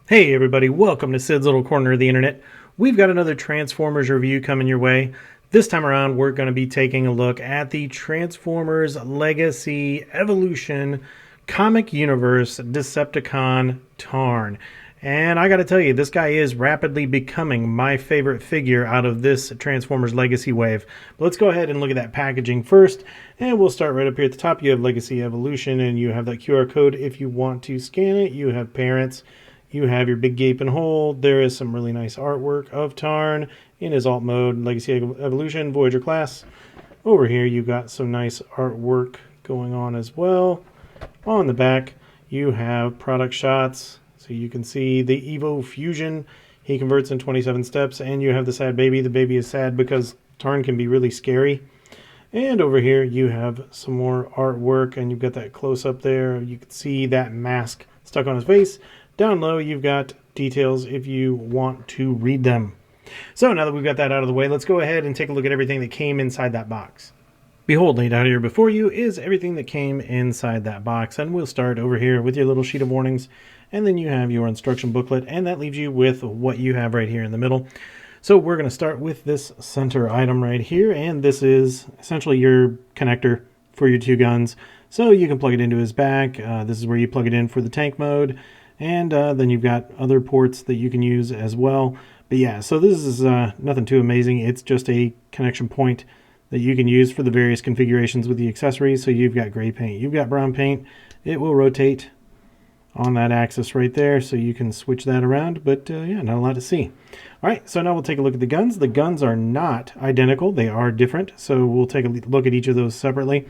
Hey everybody, welcome to Sid's Little Corner of the Internet. We've got another Transformers review coming your way. This time around, we're going to be taking a look at the Transformers Legacy Evolution comic universe Decepticon Tarn. And I got to tell you, this guy is rapidly becoming my favorite figure out of this Transformers Legacy wave. But let's go ahead and look at that packaging first. And we'll start right up here at the top. You have Legacy Evolution, and you have that QR code if you want to scan it. You have parents. You have your big gaping hole. There is some really nice artwork of Tarn in his alt mode, Legacy Evolution, Voyager-class. Over here, you've got some nice artwork going on as well. On the back, you have product shots. So you can see the Evo Fusion. He converts in 27 steps. And you have the sad baby. The baby is sad because Tarn can be really scary. And over here, you have some more artwork. And you've got that close-up there. You can see that mask stuck on his face. Down low, you've got details if you want to read them. So now that we've got that out of the way, let's go ahead and take a look at everything that came inside that box. Behold, laid out here before you is everything that came inside that box. And we'll start over here with your little sheet of warnings. And then you have your instruction booklet. And that leaves you with what you have right here in the middle. So we're going to start with this center item right here. And this is essentially your connector for your two guns. So you can plug it into his back. This is where you plug it in for the tank mode. And then you've got other ports that you can use as well. But yeah, so this is nothing too amazing. It's just a connection point that you can use for the various configurations with the accessories. So you've got gray paint, you've got brown paint. It will rotate on that axis right there, so you can switch that around. But yeah, not a lot to see. All right, so now we'll take a look at the guns. The guns are not identical. They are different. So we'll take a look at each of those separately.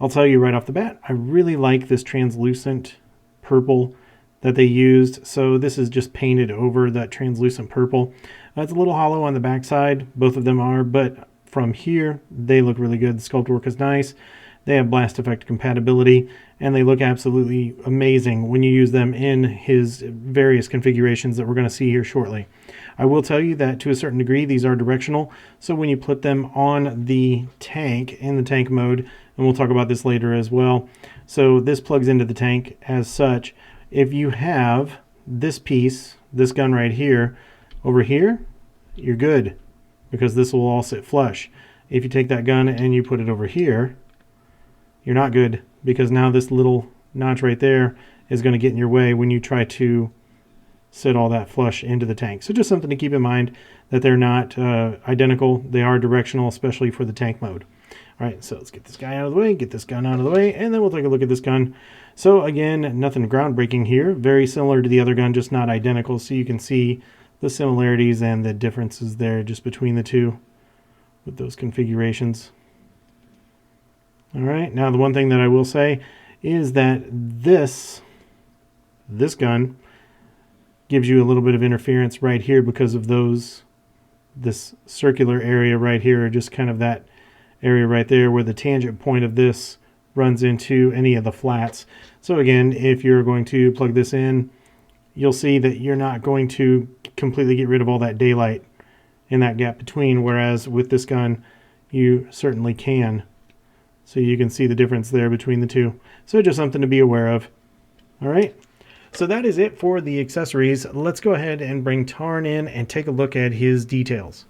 I'll tell you right off the bat, I really like this translucent purple that they used. So this is just painted over that translucent purple. It's a little hollow on the backside. Both of them are, but from here, they look really good. The sculpt work is nice. They have blast effect compatibility, and they look absolutely amazing when you use them in his various configurations that we're going to see here shortly. I will tell you that to a certain degree, these are directional. So when you put them on the tank, in the tank mode, and we'll talk about this later as well. So this plugs into the tank as such. If you have this piece, this gun right here, over here, you're good, because this will all sit flush. If you take that gun and you put it over here, you're not good, because now this little notch right there is going to get in your way when you try to sit all that flush into the tank. So just something to keep in mind, that they're not identical. They are directional, especially for the tank mode. All right, so let's get this guy out of the way, get this gun out of the way, and then we'll take a look at this gun. So again, nothing groundbreaking here. Very similar to the other gun, just not identical. So you can see the similarities and the differences there just between the two with those configurations. All right, now the one thing that I will say is that this gun gives you a little bit of interference right here because of this circular area right here, or just kind of that area right there where the tangent point of this runs into any of the flats. So again, if you're going to plug this in, you'll see that you're not going to completely get rid of all that daylight in that gap between, whereas with this gun, you certainly can. So you can see the difference there between the two. So just something to be aware of. All right. So that is it for the accessories. Let's go ahead and bring Tarn in and take a look at his details.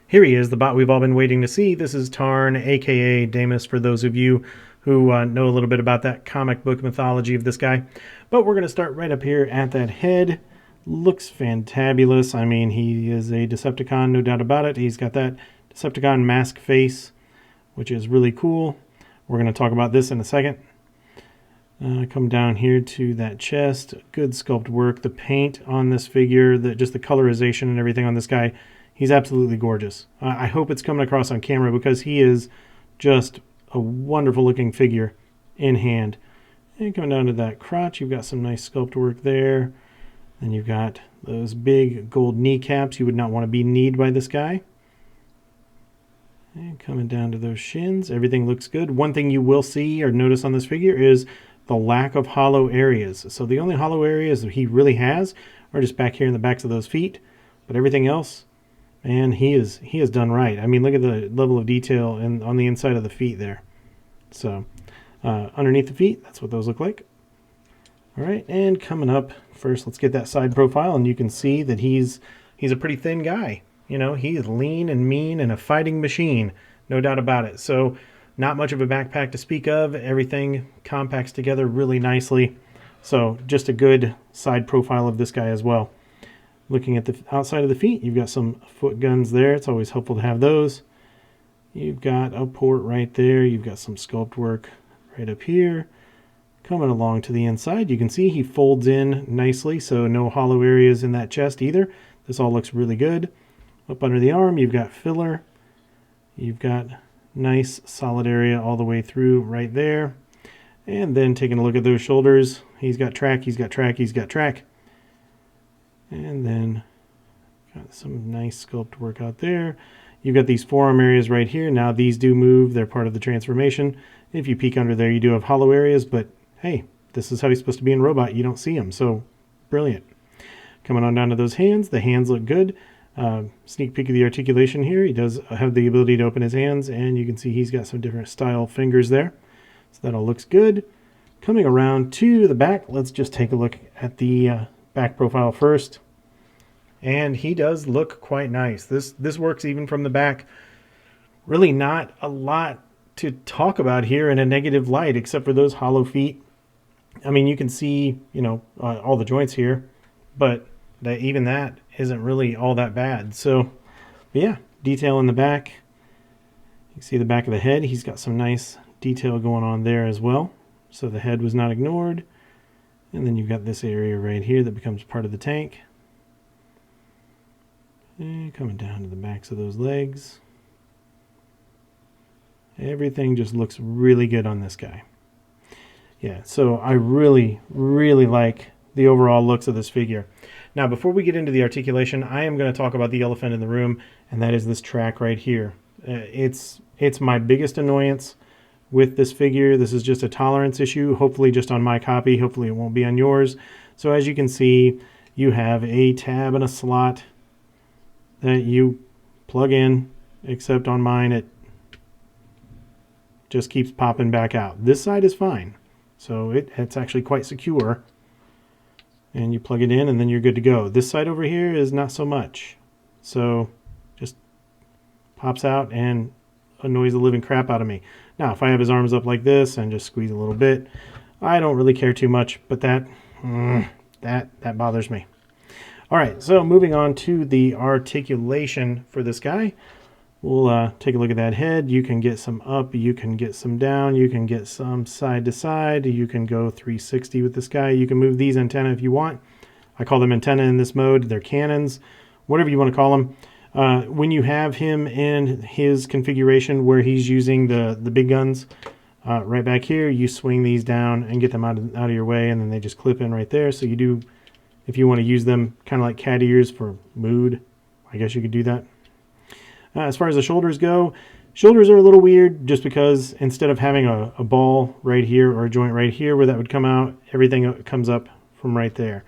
Here he is, the bot we've all been waiting to see. This is Tarn, aka Demus, for those of you who know a little bit about that comic book mythology of this guy. But we're going to start right up here at that head. Looks fantabulous. I mean, he is a Decepticon, no doubt about it. He's got that Decepticon mask face, which is really cool. We're going to talk about this in a second. Come down here to that chest. Good sculpt work. The paint on this figure, just the colorization and everything on this guy, he's absolutely gorgeous. I hope it's coming across on camera, because he is just a wonderful looking figure in hand. And coming down to that crotch, you've got some nice sculpt work there. Then you've got those big gold kneecaps. You would not want to be kneed by this guy. And coming down to those shins, everything looks good. One thing you will see or notice on this figure is the lack of hollow areas. So the only hollow areas that he really has are just back here in the backs of those feet. But everything else, man, he is done right. I mean, look at the level of detail on the inside of the feet there. So Underneath the feet, that's what those look like. All right, and coming up first, let's get that side profile, and you can see that he's a pretty thin guy. You know, he is lean and mean and a fighting machine, no doubt about it. So not much of a backpack to speak of. Everything compacts together really nicely. So just a good side profile of this guy as well. Looking at the outside of the feet, you've got some foot guns there. It's always helpful to have those. You've got a port right there. You've got some sculpt work right up here. Coming along to the inside, you can see he folds in nicely, so no hollow areas in that chest either. This all looks really good. Up under the arm, you've got filler. You've got nice solid area all the way through right there. And then taking a look at those shoulders, he's got track, he's got track, he's got track. And then got some nice sculpt work out there. You've got these forearm areas right here. Now these do move, they're part of the transformation. If you peek under there, you do have hollow areas, but hey, this is how he's supposed to be in Robot. You don't see him, so brilliant. Coming on down to those hands, the hands look good. Sneak peek of the articulation here. He does have the ability to open his hands, and you can see he's got some different style fingers there. So that all looks good. Coming around to the back, let's just take a look at the back profile first. And he does look quite nice. This works even from the back. Really not a lot to talk about here in a negative light, except for those hollow feet. I mean, you can see, you know, all the joints here, but even that isn't really all that bad. So, yeah, detail in the back. You can see the back of the head. He's got some nice detail going on there as well. So the head was not ignored. And then you've got this area right here that becomes part of the tank. And coming down to the backs of those legs. Everything just looks really good on this guy. Yeah, so I really, really like the overall looks of this figure. Now, before we get into the articulation, I am going to talk about the elephant in the room, and that is this track right here. It's my biggest annoyance with this figure. This is just a tolerance issue, hopefully just on my copy. Hopefully it won't be on yours. So as you can see, you have a tab and a slot that you plug in, except on mine it just keeps popping back out. This side is fine. So it's actually quite secure. And you plug it in and then you're good to go. This side over here is not so much. So just pops out and annoys the living crap out of me. Now, if I have his arms up like this and just squeeze a little bit, I don't really care too much, but that bothers me. All right, so moving on to the articulation for this guy. We'll take a look at that head. You can get some up, you can get some down, you can get some side to side, you can go 360 with this guy. You can move these antennae if you want. I call them antenna in this mode. They're cannons, whatever you want to call them. When you have him in his configuration where he's using the big guns, right back here, you swing these down and get them out of your way, and then they just clip in right there. So you do, if you want to use them kind of like cat ears for mood, I guess you could do that. As far as the shoulders go, shoulders are a little weird just because instead of having a ball right here or a joint right here where that would come out, everything comes up from right there.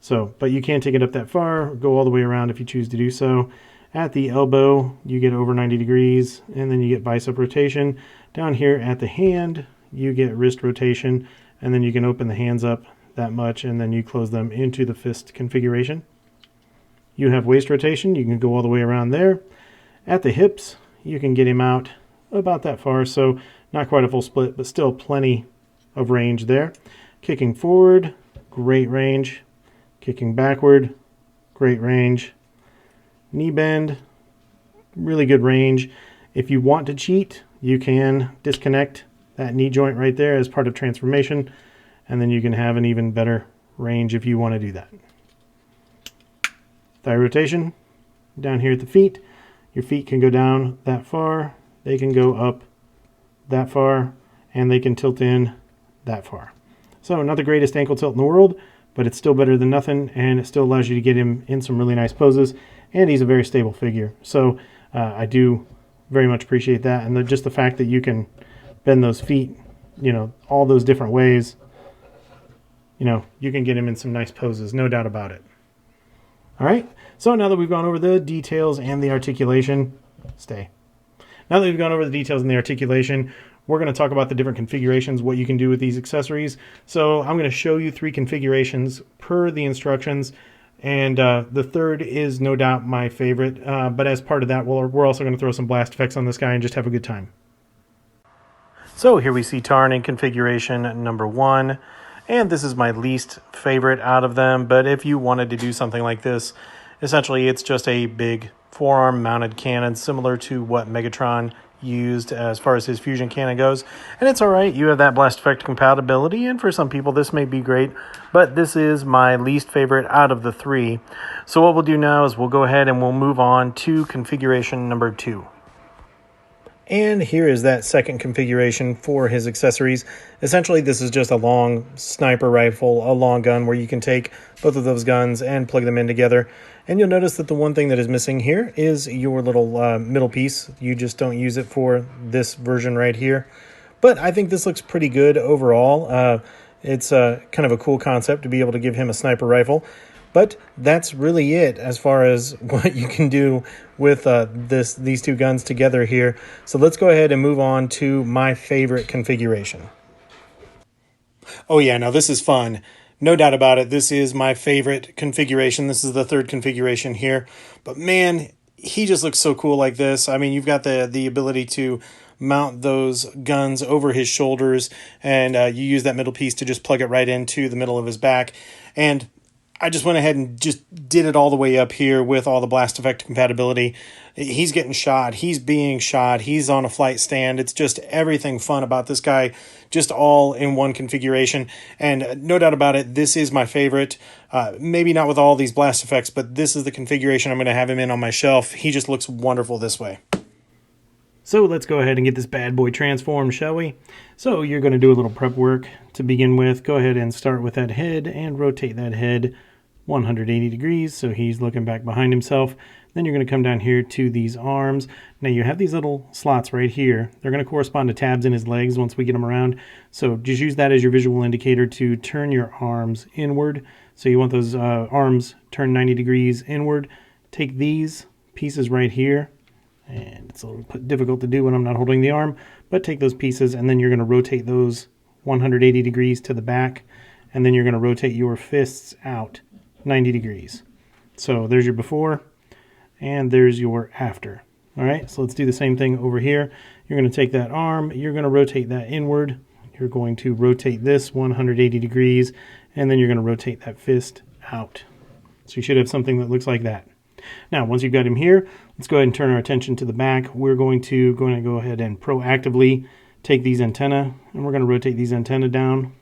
So, but you can take it up that far, go all the way around if you choose to do so. At the elbow, you get over 90 degrees, and then you get bicep rotation. Down here at the hand, you get wrist rotation, and then you can open the hands up that much, and then you close them into the fist configuration. You have waist rotation. You can go all the way around there. At the hips, you can get him out about that far, so not quite a full split, but still plenty of range there. Kicking forward, great range. Kicking backward, great range. Knee bend, really good range. If you want to cheat, you can disconnect that knee joint right there as part of transformation, and then you can have an even better range if you want to do that. Thigh rotation, down here at the feet. Your feet can go down that far, they can go up that far, and they can tilt in that far. So not the greatest ankle tilt in the world, but it's still better than nothing, and it still allows you to get him in some really nice poses, and he's a very stable figure. So I do very much appreciate that, and just the fact that you can bend those feet, you know, all those different ways, you know, you can get him in some nice poses, no doubt about it. All right, so now that we've gone over the details and the articulation, Now that we've gone over the details and the articulation, we're going to talk about the different configurations, what you can do with these accessories. So I'm going to show you 3 configurations per the instructions. And the third is no doubt my favorite. But as part of that, we're also going to throw some blast effects on this guy and just have a good time. So here we see Tarn in configuration number 1. And this is my least favorite out of them. But if you wanted to do something like this, essentially it's just a big forearm mounted cannon similar to what Megatron used as far as his fusion cannon goes. And it's alright, you have that blast effect compatibility, and for some people this may be great, but this is my least favorite out of the 3. So what we'll do now is we'll go ahead and we'll move on to configuration number 2. And here is that second configuration for his accessories. Essentially, this is just a long sniper rifle, a long gun where you can take both of those guns and plug them in together. And you'll notice that the one thing that is missing here is your little middle piece. You just don't use it for this version right here. But I think this looks pretty good overall. It's kind of a cool concept to be able to give him a sniper rifle. But that's really it as far as what you can do with these 2 guns together here. So let's go ahead and move on to my favorite configuration. Oh yeah, now this is fun. No doubt about it, this is my favorite configuration. This is the 3rd configuration here. But man, he just looks so cool like this. I mean, you've got the ability to mount those guns over his shoulders, and you use that middle piece to just plug it right into the middle of his back. And I just went ahead and just did it all the way up here with all the blast effect compatibility. He's getting shot. He's being shot. He's on a flight stand. It's just everything fun about this guy, just all in one configuration. And no doubt about it, this is my favorite. Maybe not with all these blast effects, but this is the configuration I'm going to have him in on my shelf. He just looks wonderful this way. So let's go ahead and get this bad boy transformed, shall we? So you're going to do a little prep work to begin with. Go ahead and start with that head and rotate that head 180 degrees, so he's looking back behind himself. Then you're going to come down here to these arms. Now you have these little slots right here. They're going to correspond to tabs in his legs once we get them around. So just use that as your visual indicator to turn your arms inward. So you want those arms turned 90 degrees inward. Take these pieces right here, and it's a little difficult to do when I'm not holding the arm, but take those pieces and then you're going to rotate those 180 degrees to the back, and then you're going to rotate your fists out 90 degrees. So there's your before and there's your after. All right, so let's do the same thing over here. You're going to take that arm, you're going to rotate that inward, you're going to rotate this 180 degrees, and then you're going to rotate that fist out. So you should have something that looks like that. Now, once you've got him here, let's go ahead and turn our attention to the back. We're going to go ahead and proactively take these antennae, and we're going to rotate these antennae down.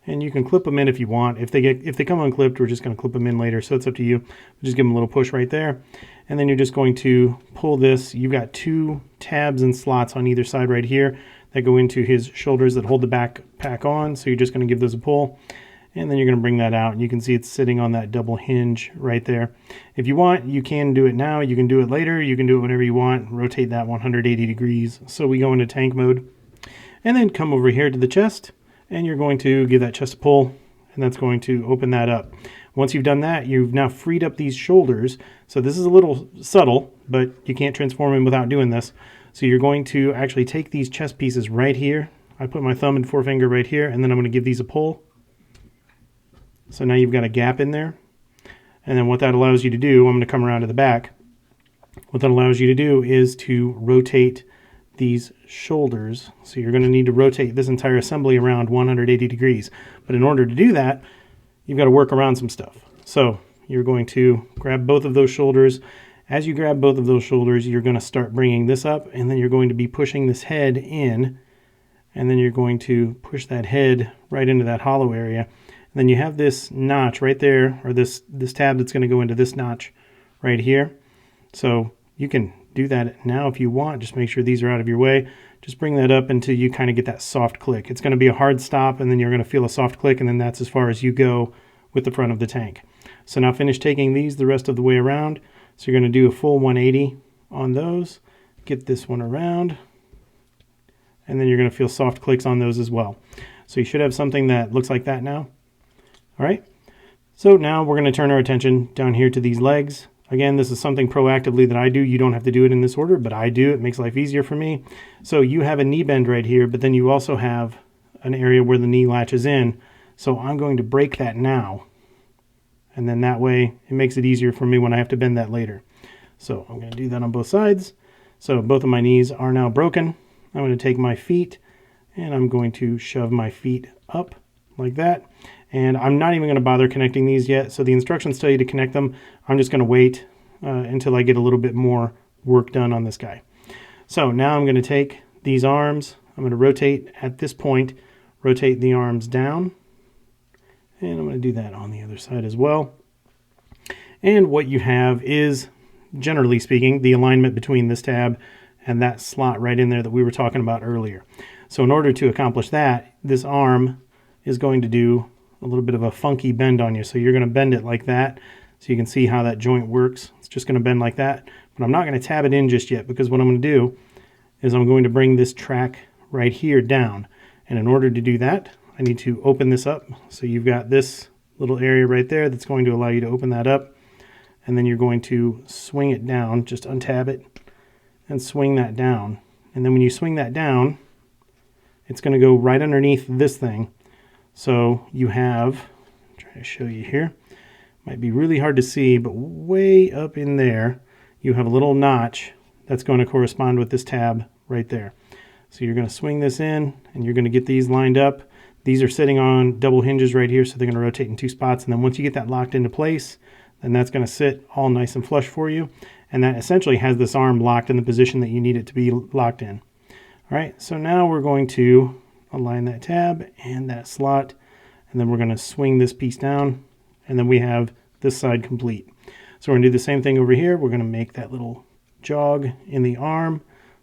And you can clip them in if you want. If they come unclipped, we're just going to clip them in later, so it's up to you. Just give them a little push right there. And then you're just going to pull this. You've got 2 tabs and slots on either side right here that go into his shoulders that hold the backpack on. So you're just going to give those a pull. And then you're going to bring that out. And you can see it's sitting on that double hinge right there. If you want, you can do it now. You can do it later. You can do it whenever you want. Rotate that 180 degrees. So we go into tank mode. And then come over here to the chest. And you're going to give that chest a pull, and that's going to open that up. Once you've done that, you've now freed up these shoulders. So this is a little subtle, but you can't transform him without doing this. So you're going to actually take these chest pieces right here. I put my thumb and forefinger right here, and then I'm going to give these a pull. So now you've got a gap in there. And then what that allows you to do, I'm going to come around to the back. What that allows you to do is to rotate these shoulders. So you're going to need to rotate this entire assembly around 180 degrees. But in order to do that, you've got to work around some stuff. So you're going to grab both of those shoulders. As you grab both of those shoulders, you're going to start bringing this up, and then you're going to be pushing this head in, and then you're going to push that head right into that hollow area. And then you have this notch right there, or this tab that's going to go into this notch right here. So you can do that now if you want. Just make sure these are out of your way. Just bring that up until you kind of get that soft click. It's going to be a hard stop, and then you're going to feel a soft click, and then that's as far as you go with the front of the tank. So now finish taking these the rest of the way around. So you're going to do a full 180 on those. Get this one around, and then you're going to feel soft clicks on those as well. So you should have something that looks like that now. All right. So now we're going to turn our attention down here to these legs. Again, this is something proactively that I do. You don't have to do it in this order, but I do. It makes life easier for me. So you have a knee bend right here, but then you also have an area where the knee latches in. So I'm going to break that now. And then that way it makes it easier for me when I have to bend that later. So I'm going to do that on both sides. So both of my knees are now broken. I'm going to take my feet and I'm going to shove my feet up like that. And I'm not even going to bother connecting these yet. So the instructions tell you to connect them. I'm just going to wait until I get a little bit more work done on this guy. So now I'm going to take these arms. I'm going to rotate at this point, rotate the arms down. And I'm going to do that on the other side as well. And what you have is, generally speaking, the alignment between this tab and that slot right in there that we were talking about earlier. So in order to accomplish that, this arm is going to do a little bit of a funky bend on you. So you're going to bend it like that so you can see how that joint works. It's just going to bend like that. But I'm not going to tab it in just yet, because what I'm going to do is I'm going to bring this track right here down. And in order to do that, I need to open this up. So you've got this little area right there that's going to allow you to open that up. And then you're going to swing it down, just untab it and swing that down. And then when you swing that down, it's going to go right underneath this thing. So you have, I'm trying to show you here, might be really hard to see, but way up in there, you have a little notch that's going to correspond with this tab right there. So you're going to swing this in and you're going to get these lined up. These are sitting on double hinges right here, so they're going to rotate in 2 spots. And then once you get that locked into place, then that's going to sit all nice and flush for you. And that essentially has this arm locked in the position that you need it to be locked in. All right, so now we're going to align that tab and that slot, and then we're going to swing this piece down, and then we have this side complete. So we're going to do the same thing over here. We're going to make that little jog in the arm.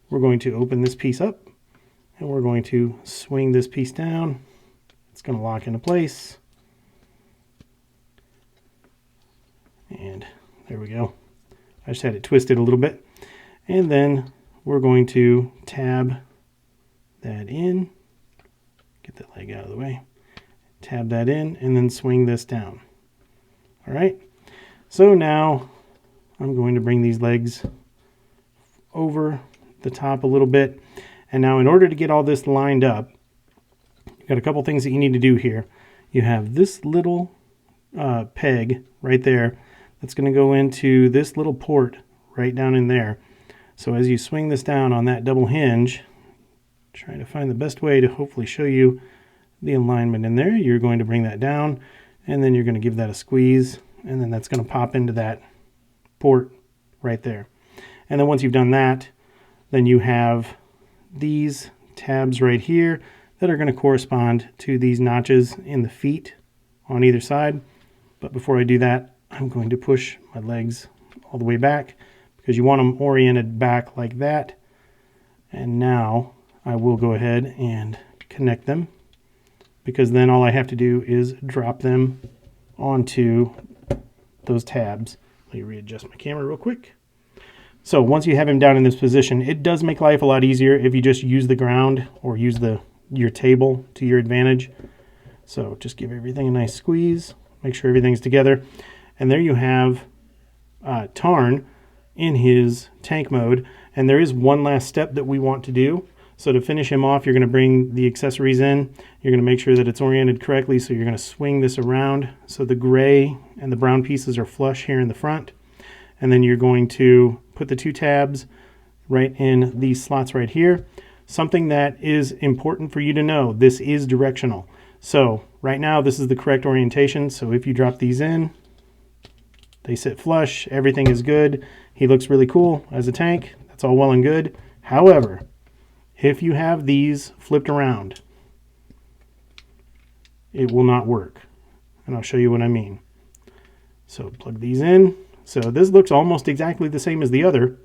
We're going to open this piece up, and we're going to swing this piece down. It's going to lock into place. And there we go. I just had it twisted a little bit. And then we're going to tab that in. Get that leg out of the way. Tab that in and then swing this down. All right. So now I'm going to bring these legs over the top a little bit. And now in order to get all this lined up, you've got a couple things that you need to do here. You have this little peg right there that's going to go into this little port right down in there. So as you swing this down on that double hinge, trying to find the best way to hopefully show you the alignment in there, you're going to bring that down and then you're going to give that a squeeze, and then that's going to pop into that port right there. And then once you've done that, then you have these tabs right here that are going to correspond to these notches in the feet on either side. But before I do that, I'm going to push my legs all the way back, because you want them oriented back like that. And now I will go ahead and connect them, because then all I have to do is drop them onto those tabs. Let me readjust my camera real quick. So once you have him down in this position, it does make life a lot easier if you just use the ground or use your table to your advantage. So just give everything a nice squeeze, make sure everything's together. And there you have Tarn in his tank mode. And there is one last step that we want to do. So to finish him off, you're going to bring the accessories in. You're going to make sure that it's oriented correctly. So you're going to swing this around so the gray and the brown pieces are flush here in the front. And then you're going to put the 2 tabs right in these slots right here. Something that is important for you to know, this is directional. So right now this is the correct orientation. So if you drop these in, they sit flush, everything is good. He looks really cool as a tank. That's all well and good. However, if you have these flipped around, it will not work. And I'll show you what I mean. So plug these in. So this looks almost exactly the same as the other,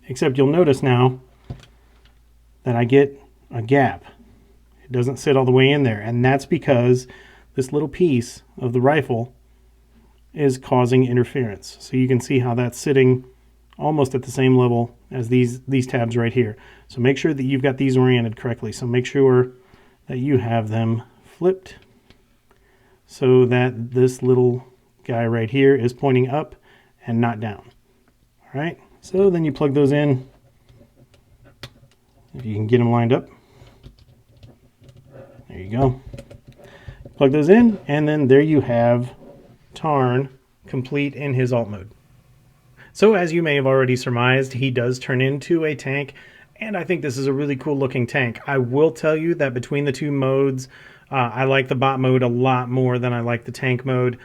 except you'll notice now that I get a gap. It doesn't sit all the way in there, and that's because this little piece of the rifle is causing interference. So you can see how that's sitting almost at the same level as these tabs right here. So make sure that you've got these oriented correctly. So make sure that you have them flipped so that this little guy right here is pointing up and not down. All right, so then you plug those in. If you can get them lined up. There you go. Plug those in, and then there you have Tarn complete in his alt mode. So as you may have already surmised, he does turn into a tank, and I think this is a really cool looking tank. I will tell you that between the two modes, I like the bot mode a lot more than I like the tank mode,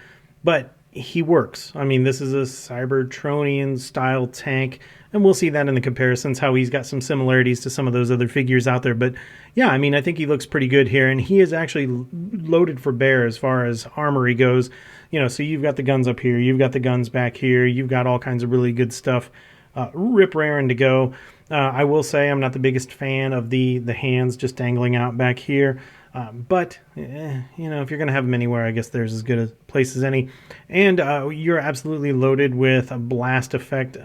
but he works. I mean, this is a Cybertronian style tank, and we'll see that in the comparisons, how he's got some similarities to some of those other figures out there. But yeah, I mean, I think he looks pretty good here, and he is actually loaded for bear as far as armory goes. You know, so you've got the guns up here, you've got the guns back here, you've got all kinds of really good stuff rip-raring to go. I will say I'm not the biggest fan of the hands just dangling out back here. But, you know, if you're going to have them anywhere, I guess there's as good a place as any. And you're absolutely loaded with blast effect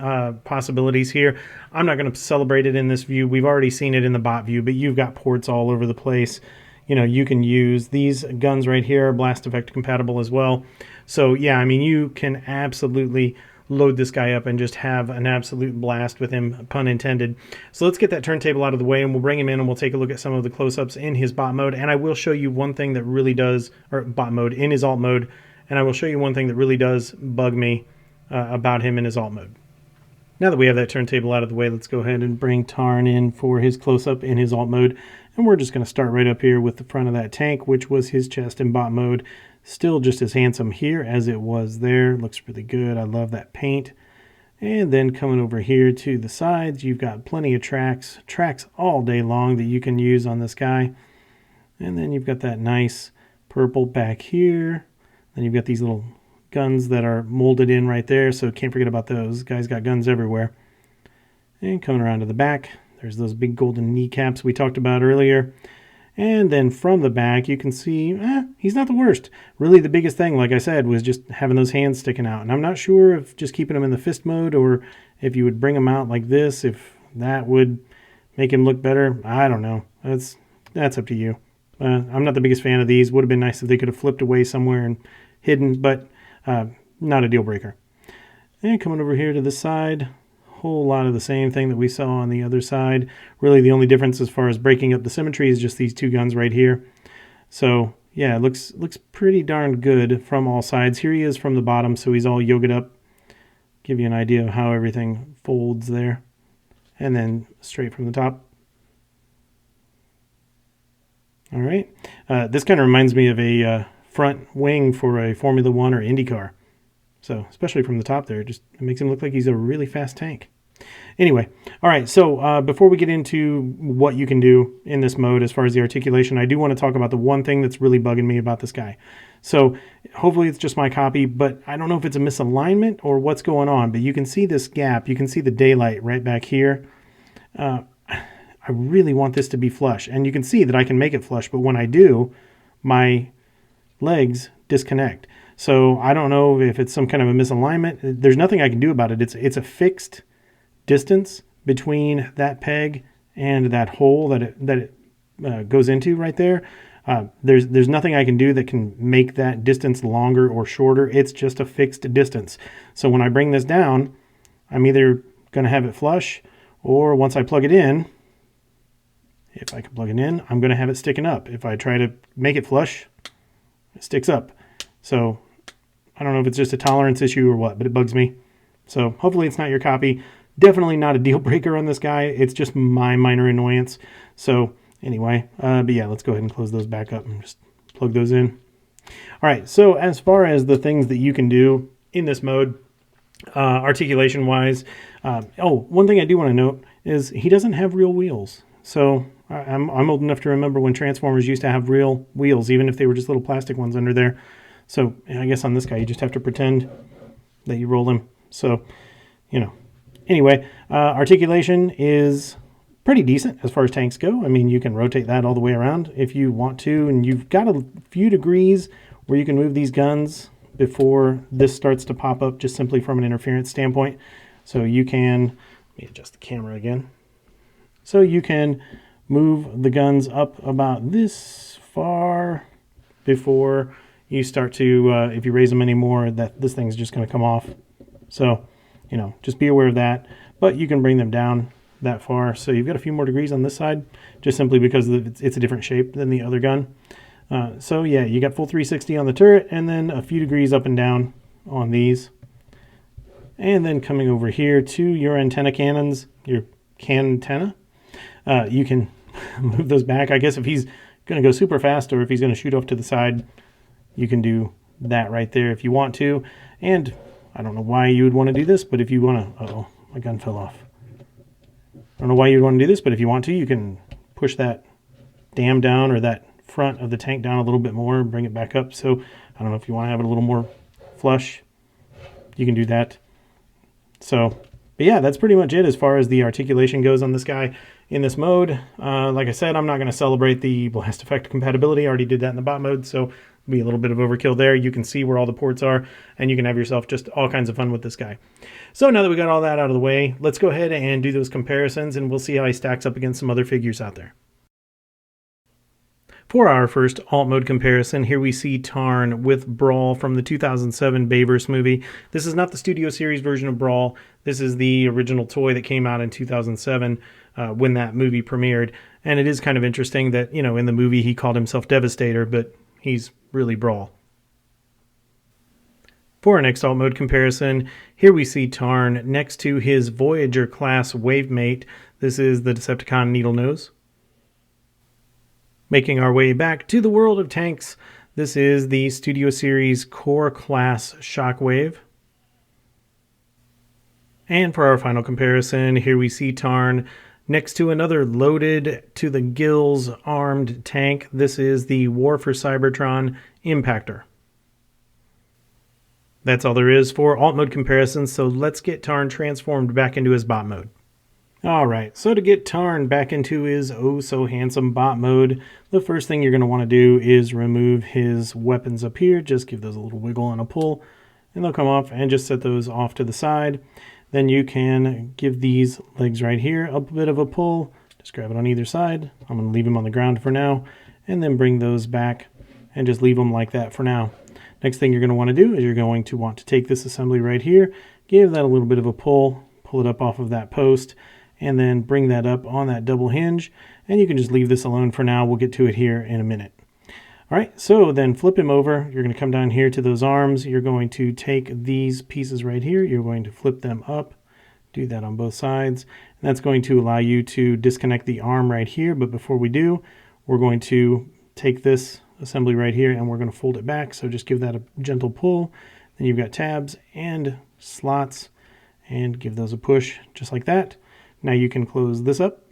possibilities here. I'm not going to celebrate it in this view. We've already seen it in the bot view, but you've got ports all over the place. You know, you can use these guns right here, blast effect compatible as well. So, yeah, I mean, you can absolutely load this guy up and just have an absolute blast with him, pun intended. So let's get that turntable out of the way, and we'll bring him in and we'll take a look at some of the close-ups in his bot mode. And I will show you one thing that really does, or bot mode in his alt mode, and I will show you one thing that really does bug me about him in his alt mode. Now that we have that turntable out of the way, let's go ahead and bring Tarn in for his close-up in his alt mode. And we're just going to start right up here with the front of that tank, which was his chest in bot mode. Still just as handsome here as it was there. Looks really good. I love that paint. And then coming over here to the sides, you've got plenty of tracks all day long that you can use on this guy. And then you've got that nice purple back here. Then you've got these little guns that are molded in right there, so can't forget about those. Guys got guns everywhere. And coming around to the back, there's those big golden kneecaps we talked about earlier. And then from the back, you can see, he's not the worst. Really, the biggest thing, like I said, was just having those hands sticking out. And I'm not sure if just keeping him in the fist mode or if you would bring him out like this, if that would make him look better. I don't know. That's up to you. I'm not the biggest fan of these. Would have been nice if they could have flipped away somewhere and hidden, but not a deal breaker. And coming over here to the side, whole lot of the same thing that we saw on the other side. Really the only difference as far as breaking up the symmetry is just these two guns right here. So yeah, it looks pretty darn good from all sides. Here he is from the bottom, so he's all yogaed up. Give you an idea of how everything folds there. And then straight from the top. All right. This kind of reminds me of a front wing for a Formula One or Indy car. So, especially from the top there, it makes him look like he's a really fast tank. Anyway, all right, so before we get into what you can do in this mode as far as the articulation, I do want to talk about the one thing that's really bugging me about this guy. So, hopefully it's just my copy, but I don't know if it's a misalignment or what's going on, but you can see this gap. You can see the daylight right back here. I really want this to be flush, and you can see that I can make it flush, but when I do, my legs disconnect. So I don't know if it's some kind of a misalignment. There's nothing I can do about it. It's a fixed distance between that peg and that hole that it goes into right there. There's nothing I can do that can make that distance longer or shorter. It's just a fixed distance. So when I bring this down, I'm either going to have it flush, or once I plug it in, if I can plug it in, I'm going to have it sticking up. If I try to make it flush, it sticks up. So I don't know if it's just a tolerance issue or what, but it bugs me. So hopefully it's not your copy. Definitely not a deal breaker on this guy. It's just my minor annoyance. So anyway, but yeah, let's go ahead and close those back up and just plug those in. All right, so as far as the things that you can do in this mode, articulation-wise, one thing I do want to note is he doesn't have real wheels. So I'm old enough to remember when Transformers used to have real wheels, even if they were just little plastic ones under there. So I guess on this guy, you just have to pretend that you roll him. So, you know. Anyway, articulation is pretty decent as far as tanks go. I mean, you can rotate that all the way around if you want to, and you've got a few degrees where you can move these guns before this starts to pop up just simply from an interference standpoint. So you can, let me adjust the camera again. So you can move the guns up about this far before you start to, if you raise them anymore, that this thing's just going to come off. So, you know, just be aware of that. But you can bring them down that far. So you've got a few more degrees on this side, just simply because it's a different shape than the other gun. So yeah, you got full 360 on the turret, and then a few degrees up and down on these. And then coming over here to your antenna cannons, your cantenna, you can move those back. I guess if he's going to go super fast or if he's going to shoot off to the side, you can do that right there if you want to. And I don't know why you would want to do this, but if you want to... Uh-oh, my gun fell off. I don't know why you'd want to do this, but if you want to, you can push that dam down or that front of the tank down a little bit more and bring it back up. So I don't know if you want to have it a little more flush, you can do that. So, but yeah, that's pretty much it as far as the articulation goes on this guy in this mode. Like I said, I'm not going to celebrate the blast effect compatibility. I already did that in the bot mode, so be a little bit of overkill there. You can see where all the ports are, and you can have yourself just all kinds of fun with this guy. So now that we got all that out of the way, let's go ahead and do those comparisons, and we'll see how he stacks up against some other figures out there. For our first alt mode comparison, here we see Tarn with Brawl from the 2007 Bayverse movie. This is not the Studio Series version of Brawl. This is the original toy that came out in 2007 when that movie premiered. And it is kind of interesting that, you know, in the movie he called himself Devastator, but he's really Brawl. For our next alt mode comparison, here we see Tarn next to his Voyager-class wavemate. This is the Decepticon Needlenose. Making our way back to the world of tanks, this is the Studio Series Core Class Shockwave. And for our final comparison, here we see Tarn next to another loaded to the gills armed tank. This is the War for Cybertron Impactor. That's all there is for alt mode comparisons, so let's get Tarn transformed back into his bot mode. Alright, so to get Tarn back into his oh-so-handsome bot mode, the first thing you're going to want to do is remove his weapons up here. Just give those a little wiggle and a pull, and they'll come off, and just set those off to the side. Then you can give these legs right here a bit of a pull. Just grab it on either side. I'm going to leave them on the ground for now, and then bring those back, and just leave them like that for now. Next thing you're going to want to do is you're going to want to take this assembly right here, give that a little bit of a pull it up off of that post, and then bring that up on that double hinge, and you can just leave this alone for now. We'll get to it here in a minute. All right, so then flip him over. You're going to come down here to those arms. You're going to take these pieces right here. You're going to flip them up. Do that on both sides. And that's going to allow you to disconnect the arm right here. But before we do, we're going to take this assembly right here and we're going to fold it back. So just give that a gentle pull. Then you've got tabs and slots, and give those a push just like that. Now you can close this up,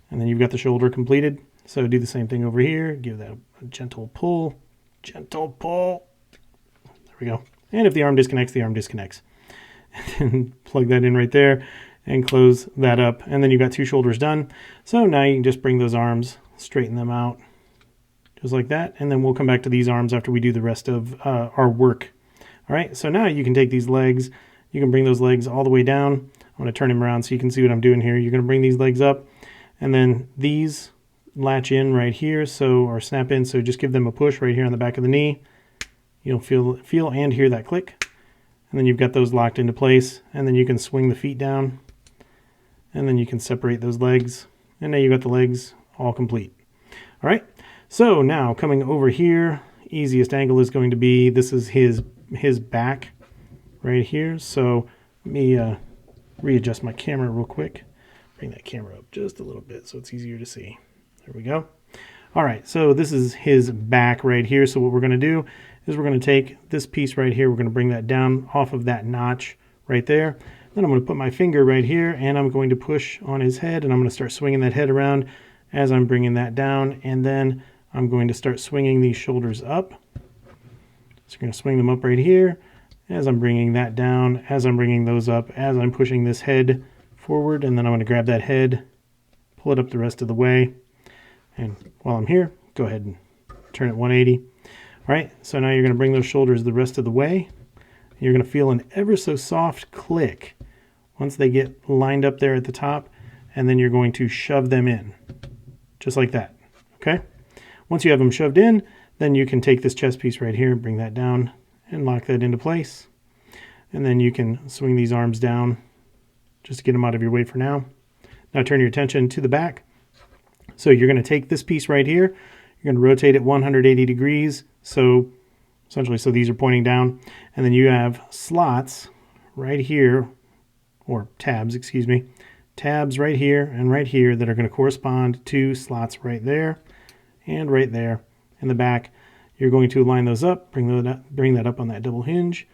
and then you've got the shoulder completed. So do the same thing over here. Give that a gentle pull. Gentle pull. There we go. And if the arm disconnects, the arm disconnects. And then plug that in right there and close that up. And then you've got two shoulders done. So now you can just bring those arms, straighten them out, just like that. And then we'll come back to these arms after we do the rest of our work. All right, so now you can take these legs. You can bring those legs all the way down. I'm going to turn him around so you can see what I'm doing here. You're going to bring these legs up, and then these latch in right here, or snap in, so just give them a push right here on the back of the knee. You'll feel and hear that click, and then you've got those locked into place, and then you can swing the feet down, and then you can separate those legs, and now you've got the legs all complete. All right, so now coming over here, easiest angle is going to be, this is his back right here, so let me readjust my camera real quick. Bring that camera up just a little bit so it's easier to see. There we go. All right, so this is his back right here. So what we're going to do is we're going to take this piece right here. We're going to bring that down off of that notch right there. Then I'm going to put my finger right here, and I'm going to push on his head, and I'm going to start swinging that head around as I'm bringing that down. And then I'm going to start swinging these shoulders up. So I'm going to swing them up right here as I'm bringing that down, as I'm bringing those up, as I'm pushing this head forward, and then I'm going to grab that head, pull it up the rest of the way, and while I'm here, go ahead and turn it 180. All right, so now you're going to bring those shoulders the rest of the way. You're going to feel an ever so soft click once they get lined up there at the top, and then you're going to shove them in, just like that, okay? Once you have them shoved in, then you can take this chest piece right here, bring that down, and lock that into place. And then you can swing these arms down just to get them out of your way for now. Now turn your attention to the back. So you're going to take this piece right here. You're going to rotate it 180 degrees. So essentially, so these are pointing down. And then you have slots right here, or tabs, excuse me. Tabs right here and right here that are going to correspond to slots right there and right there in the back. You're going to line those up, bring that up on that double hinge,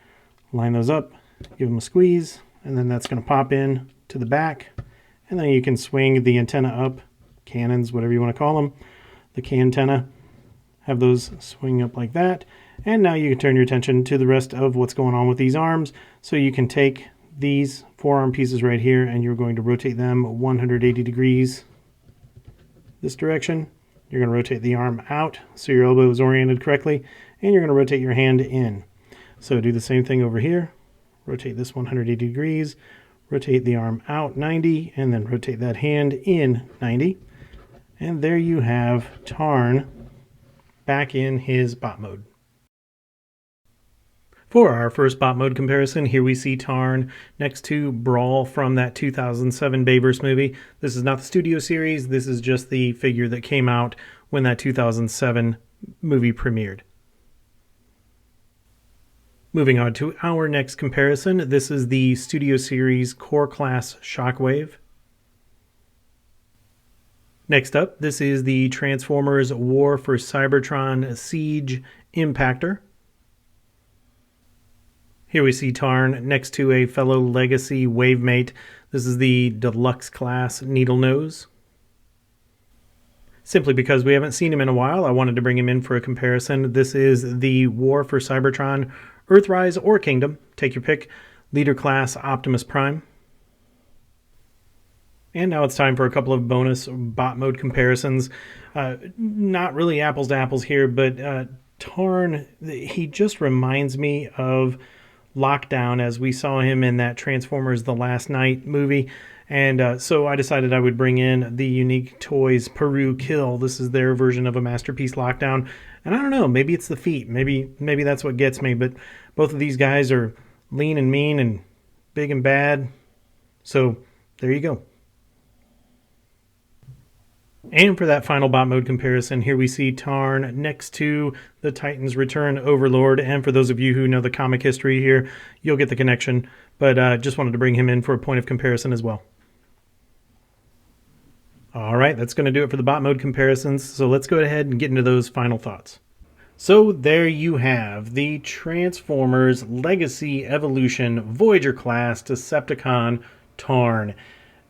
line those up, give them a squeeze, and then that's going to pop in to the back. And then you can swing the antenna up, cannons, whatever you want to call them, the cantenna, have those swing up like that. And now you can turn your attention to the rest of what's going on with these arms. So you can take these forearm pieces right here and you're going to rotate them 180 degrees this direction. You're going to rotate the arm out so your elbow is oriented correctly, and you're going to rotate your hand in. So do the same thing over here. Rotate this 180 degrees, rotate the arm out 90, and then rotate that hand in 90. And there you have Tarn back in his bot mode. For our first bot mode comparison, here we see Tarn next to Brawl from that 2007 Bayverse movie. This is not the studio series, this is just the figure that came out when that 2007 movie premiered. Moving on to our next comparison, this is the studio series Core Class Shockwave. Next up, this is the Transformers War for Cybertron Siege Impactor. Here we see Tarn next to a fellow Legacy Wavemate. This is the Deluxe Class Needle Nose. Simply because we haven't seen him in a while, I wanted to bring him in for a comparison. This is the War for Cybertron Earthrise or Kingdom, take your pick, Leader Class Optimus Prime. And now it's time for a couple of bonus bot mode comparisons. Not really apples to apples here, but Tarn, he just reminds me of Lockdown as we saw him in that Transformers The Last Night movie. And so I decided I would bring in the Unique Toys Peru Kill. This is their version of a Masterpiece Lockdown. And I don't know, maybe it's the feet. Maybe that's what gets me. But both of these guys are lean and mean and big and bad. So there you go. And for that final bot mode comparison, here we see Tarn next to the Titans Return Overlord. And for those of you who know the comic history here, you'll get the connection. But just wanted to bring him in for a point of comparison as well. All right, that's going to do it for the bot mode comparisons. So let's go ahead and get into those final thoughts. So there you have the Transformers Legacy Evolution Voyager-class Decepticon Tarn.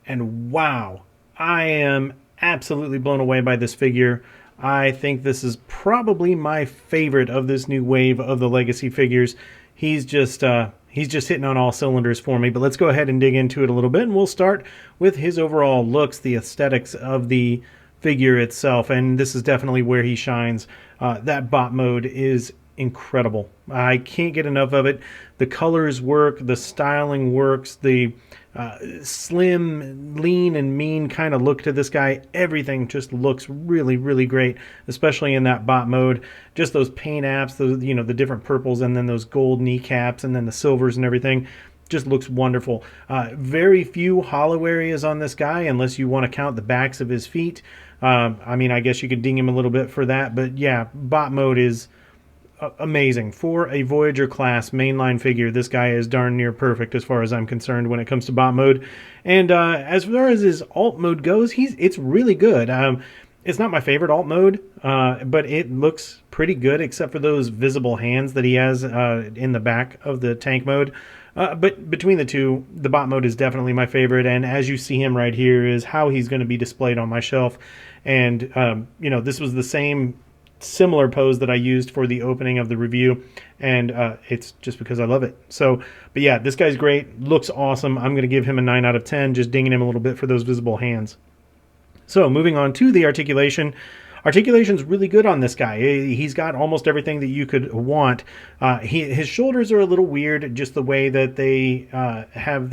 And wow, I am absolutely blown away by this figure. I think this is probably my favorite of this new wave of the Legacy figures. He's just hitting on all cylinders for me. But let's go ahead and dig into it a little bit, and we'll start with his overall looks, the aesthetics of the figure itself, and this is definitely where he shines. That bot mode is incredible. I can't get enough of it. The colors work, the styling works, the slim, lean, and mean kind of look to this guy. Everything just looks really, really great, especially in that bot mode. Just those paint apps, those, you know, the different purples, and then those gold kneecaps, and then the silvers and everything. Just looks wonderful. Very few hollow areas on this guy, unless you want to count the backs of his feet. I mean, I guess you could ding him a little bit for that, but yeah, bot mode is amazing. For a Voyager class mainline figure, this guy is darn near perfect as far as I'm concerned when it comes to bot mode. And as far as his alt mode goes, it's really good. It's not my favorite alt mode, but it looks pretty good except for those visible hands that he has in the back of the tank mode. But between the two, the bot mode is definitely my favorite, and as you see him right here is how he's going to be displayed on my shelf. And you know, this was the same similar pose that I used for the opening of the review, and it's just because I love it. So, but yeah, this guy's great, looks awesome. I'm going to give him a 9 out of 10, just dinging him a little bit for those visible hands. So moving on to the articulation. Articulation's really good on this guy. He's got almost everything that you could want. His shoulders are a little weird, just the way that they have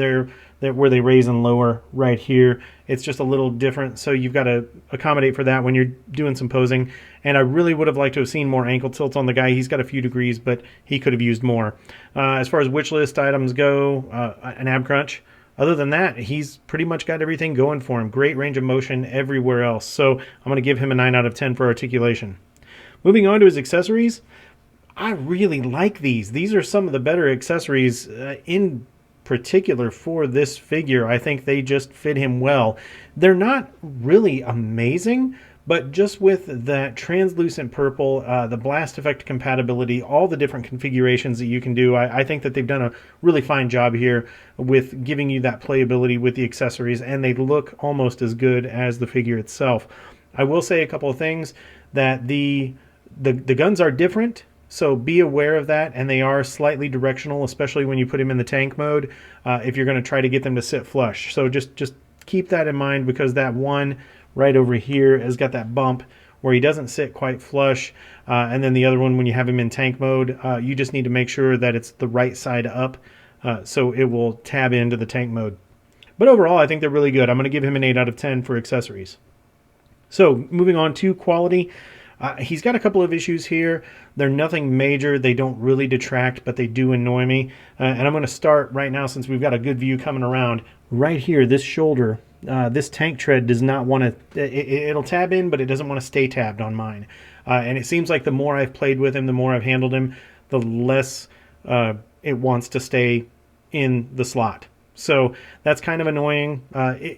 where they raise and lower right here. It's just a little different, so you've got to accommodate for that when you're doing some posing. And I really would have liked to have seen more ankle tilt on the guy. He's got a few degrees, but he could have used more. As far as wish list items go, an ab crunch. Other than that, he's pretty much got everything going for him. Great range of motion everywhere else. So I'm going to give him a 9 out of 10 for articulation. Moving on to his accessories, I really like these. These are some of the better accessories in particular for this figure. I think they just fit him well. They're not really amazing, but just with that translucent purple, the blast effect compatibility, all the different configurations that you can do, I think that they've done a really fine job here with giving you that playability with the accessories, and they look almost as good as the figure itself. I will say a couple of things, that the guns are different, so be aware of that, and they are slightly directional, especially when you put him in the tank mode, if you're going to try to get them to sit flush. So just keep that in mind, because that one right over here has got that bump where he doesn't sit quite flush, and then the other one, when you have him in tank mode, you just need to make sure that it's the right side up, so it will tab into the tank mode. But overall, I think they're really good. I'm going to give him an 8 out of 10 for accessories. So moving on to quality, he's got a couple of issues here. They're nothing major. They don't really detract, but they do annoy me. And I'm going to start right now, since we've got a good view coming around. Right here, this shoulder, this tank tread does not want to, it'll tab in, but it doesn't want to stay tabbed on mine. And it seems like the more I've played with him, the more I've handled him, the less it wants to stay in the slot. So that's kind of annoying.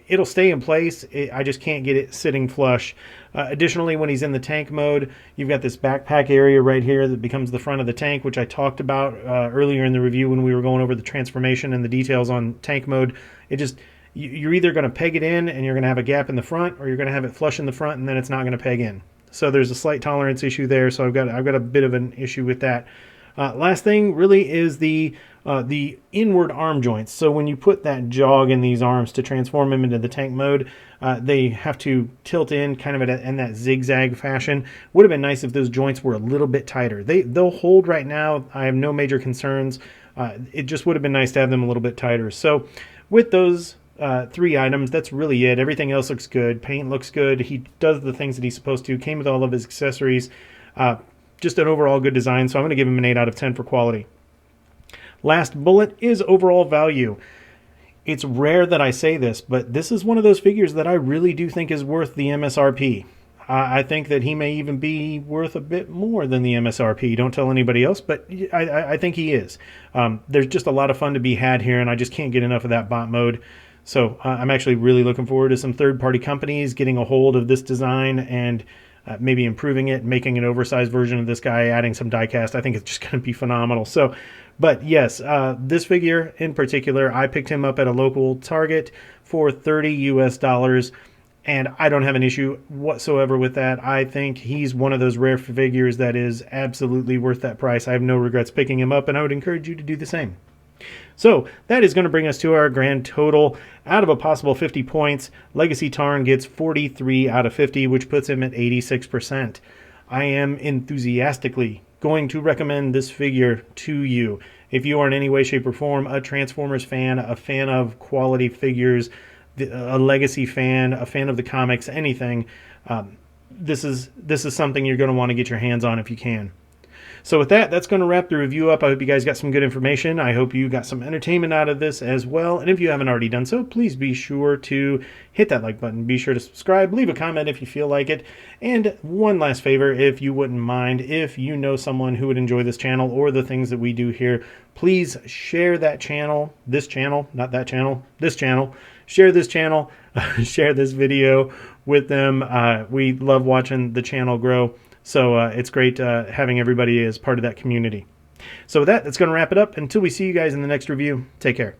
It'll stay in place. I just can't get it sitting flush. Additionally, when he's in the tank mode, you've got this backpack area right here that becomes the front of the tank, which I talked about earlier in the review when we were going over the transformation and the details on tank mode. It just, you're either going to peg it in and you're going to have a gap in the front, or you're going to have it flush in the front and then it's not going to peg in. So there's a slight tolerance issue there. So I've got a bit of an issue with that. Last thing really is the inward arm joints. So when you put that jog in these arms to transform them into the tank mode, they have to tilt in kind of in that zigzag fashion. Would have been nice if those joints were a little bit tighter. They'll hold right now. I have no major concerns. It just would have been nice to have them a little bit tighter. So with those 3 items, that's really it. Everything else looks good. Paint looks good. He does the things that he's supposed to. Came with all of his accessories. Just an overall good design, so I'm going to give him an 8 out of 10 for quality. Last bullet is overall value. It's rare that I say this, but this is one of those figures that I really do think is worth the MSRP. I think that he may even be worth a bit more than the MSRP. Don't tell anybody else, but I think he is. There's just a lot of fun to be had here, and I just can't get enough of that bot mode. So I'm actually really looking forward to some third-party companies getting a hold of this design and maybe improving it, making an oversized version of this guy, adding some diecast. I think it's just going to be phenomenal. So, but yes, this figure in particular, I picked him up at a local Target for $30 US, and I don't have an issue whatsoever with that. I think he's one of those rare figures that is absolutely worth that price. I have no regrets picking him up, and I would encourage you to do the same. So that is going to bring us to our grand total. Out of a possible 50 points, Legacy Tarn gets 43 out of 50, which puts him at 86%. I am enthusiastically going to recommend this figure to you. If you are in any way, shape, or form a Transformers fan, a fan of quality figures, a Legacy fan, a fan of the comics, anything, this is something you're going to want to get your hands on if you can. So with that, that's going to wrap the review up. I hope you guys got some good information. I hope you got some entertainment out of this as well. And if you haven't already done so, please be sure to hit that like button. Be sure to subscribe. Leave a comment if you feel like it. And one last favor, if you wouldn't mind, if you know someone who would enjoy this channel or the things that we do here, please share that channel, this channel, not that channel, this channel. Share this channel, share this video with them. We love watching the channel grow. So it's great having everybody as part of that community. So with that, that's going to wrap it up. Until we see you guys in the next review, take care.